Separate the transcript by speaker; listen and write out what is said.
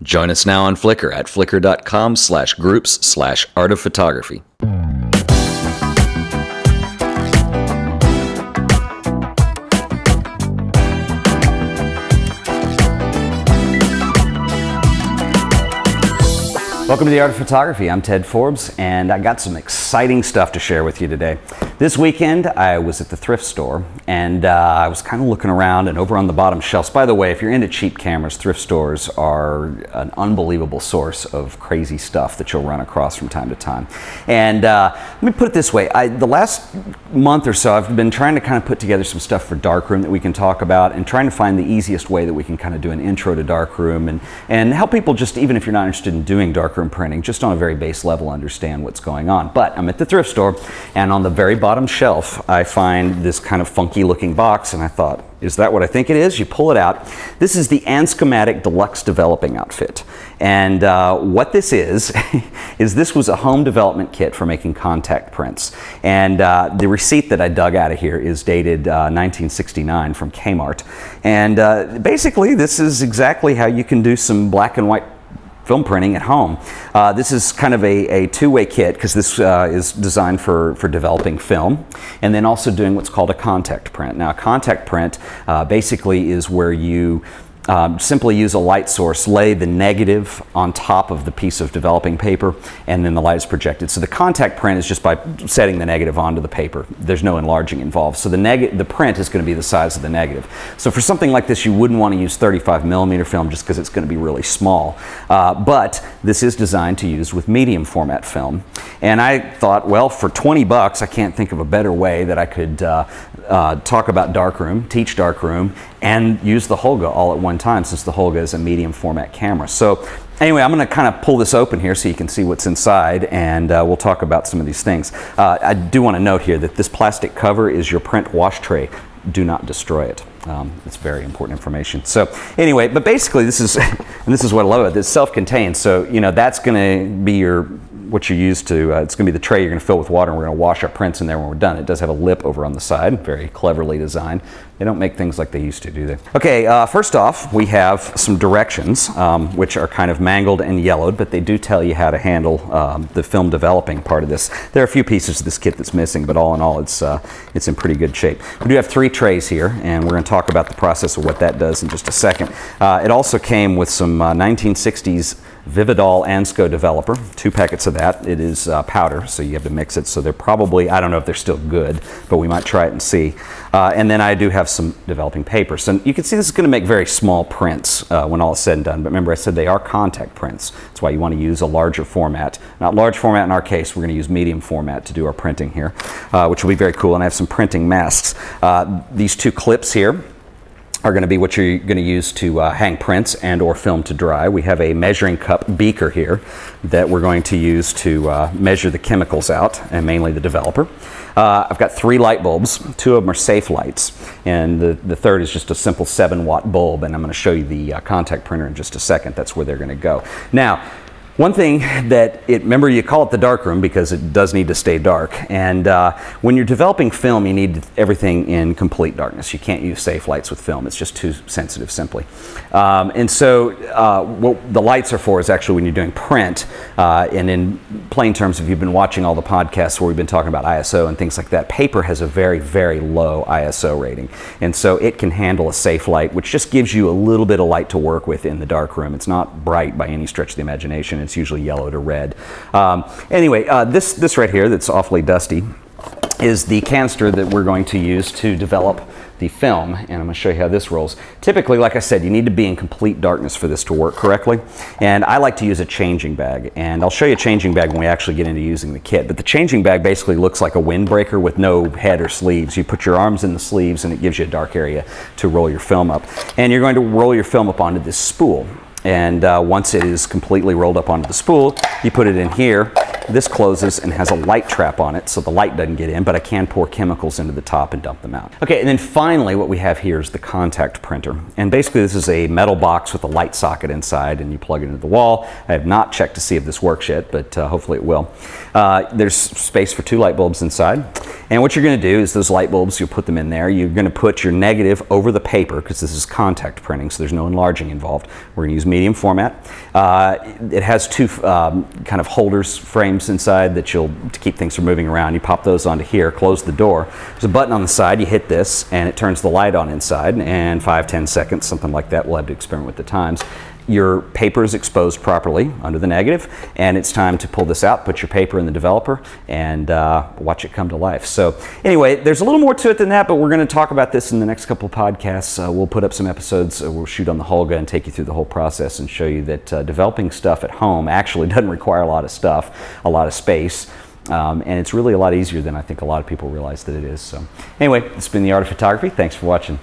Speaker 1: Join us now on Flickr at flickr.com/groups/artofphotography.
Speaker 2: Welcome to the Art of Photography. I'm Ted Forbes, and I got some exciting stuff to share with you today. This weekend, I was at the thrift store, and I was kind of looking around, and over on the bottom shelves. By the way, if you're into cheap cameras, thrift stores are an unbelievable source of crazy stuff that you'll run across from time to time. And let me put it this way. The last month or so, I've been trying to kind of put together some stuff for Darkroom that we can talk about, and trying to find the easiest way that we can kind of do an intro to Darkroom and help people, just even if you're not interested in doing Darkroom printing, just on a very base level, understand what's going on. But I'm at the thrift store, and on the very bottom shelf I find this kind of funky looking box, and I thought, is that what I think it is? You pull it out. This is the Anscomatic Deluxe developing outfit, and what this is this was a home development kit for making contact prints, and the receipt that I dug out of here is dated 1969 from Kmart, and basically this is exactly how you can do some black and white film printing at home. This is kind of a two-way kit, because this is designed for developing film and then also doing what's called a contact print. Now, a contact print basically is where you simply use a light source, lay the negative on top of the piece of developing paper, and then the light is projected. So the contact print is just by setting the negative onto the paper. There's no enlarging involved. So the print is going to be the size of the negative. So for something like this, you wouldn't want to use 35mm film just because it's going to be really small. But this is designed to use with medium format film. And I thought, well, for 20 bucks, I can't think of a better way that I could talk about Darkroom, teach Darkroom, and use the Holga all at one time, since the Holga is a medium format camera. So anyway, I'm going to kind of pull this open here so you can see what's inside, and we'll talk about some of these things. I do want to note here that this plastic cover is your print wash tray. Do not destroy it. It's very important information. So anyway, but basically this is, and this is what I love about it, it's self-contained. So, you know, that's going to be what you use to, it's going to be the tray you're going to fill with water, and we're going to wash our prints in there when we're done. It does have a lip over on the side, very cleverly designed. They don't make things like they used to, do they? Okay, first off, we have some directions, which are kind of mangled and yellowed, but they do tell you how to handle the film developing part of this. There are a few pieces of this kit that's missing, but all in all, it's in pretty good shape. We do have 3 trays here, and we're going to talk about the process of what that does in just a second. It also came with some 1960s Vividol Ansco developer, 2 packets of that. It is powder, so you have to mix it. So they're probably, I don't know if they're still good, but we might try it and see. And then I do have some developing paper. So you can see this is going to make very small prints when all is said and done. But remember, I said they are contact prints. That's why you want to use a larger format. Not large format in our case. We're going to use medium format to do our printing here, which will be very cool. And I have some printing masks. These 2 clips here are going to be what you're going to use to hang prints and or film to dry. We have a measuring cup beaker here that we're going to use to measure the chemicals out, and mainly the developer. I've got 3 light bulbs. 2 of them are safe lights, and the third is just a simple 7-watt bulb, and I'm going to show you the contact printer in just a second. That's where they're going to go. Now, one thing that remember, you call it the darkroom because it does need to stay dark, and when you're developing film, you need everything in complete darkness. You can't use safe lights with film. It's just too sensitive, simply. And so what the lights are for is actually when you're doing print, and in plain terms, if you've been watching all the podcasts where we've been talking about ISO and things like that, paper has a very, very low ISO rating, and so it can handle a safe light, which just gives you a little bit of light to work with in the darkroom. It's not bright by any stretch of the imagination. It's usually yellow to red. Anyway, this right here that's awfully dusty is the canister that we're going to use to develop the film, and I'm going to show you how this rolls. Typically, like I said, you need to be in complete darkness for this to work correctly, and I like to use a changing bag, and I'll show you a changing bag when we actually get into using the kit. But the changing bag basically looks like a windbreaker with no head or sleeves. You put your arms in the sleeves, and it gives you a dark area to roll your film up, and you're going to roll your film up onto this spool. And once it is completely rolled up onto the spool, you put it in here. This closes and has a light trap on it, so the light doesn't get in, but I can pour chemicals into the top and dump them out. Okay, and then finally what we have here is the contact printer. And basically this is a metal box with a light socket inside, and you plug it into the wall. I have not checked to see if this works yet, but hopefully it will. There's space for 2 light bulbs inside. And what you're going to do is those light bulbs, you'll put them in there. You're going to put your negative over the paper, because this is contact printing, so there's no enlarging involved. We're going to use medium format. It has two kind of holders, frames inside that to keep things from moving around. You pop those onto here, close the door. There's a button on the side, you hit this, and it turns the light on inside, and 5-10 seconds, something like that. We'll have to experiment with the times. Your paper is exposed properly under the negative, and it's time to pull this out, put your paper in the developer, and watch it come to life. So anyway, there's a little more to it than that, but we're going to talk about this in the next couple of podcasts. We'll put up some episodes, we'll shoot on the Holga and take you through the whole process and show you that developing stuff at home actually doesn't require a lot of stuff, a lot of space. And it's really a lot easier than I think a lot of people realize that it is. So anyway, it's been The Art of Photography. Thanks for watching.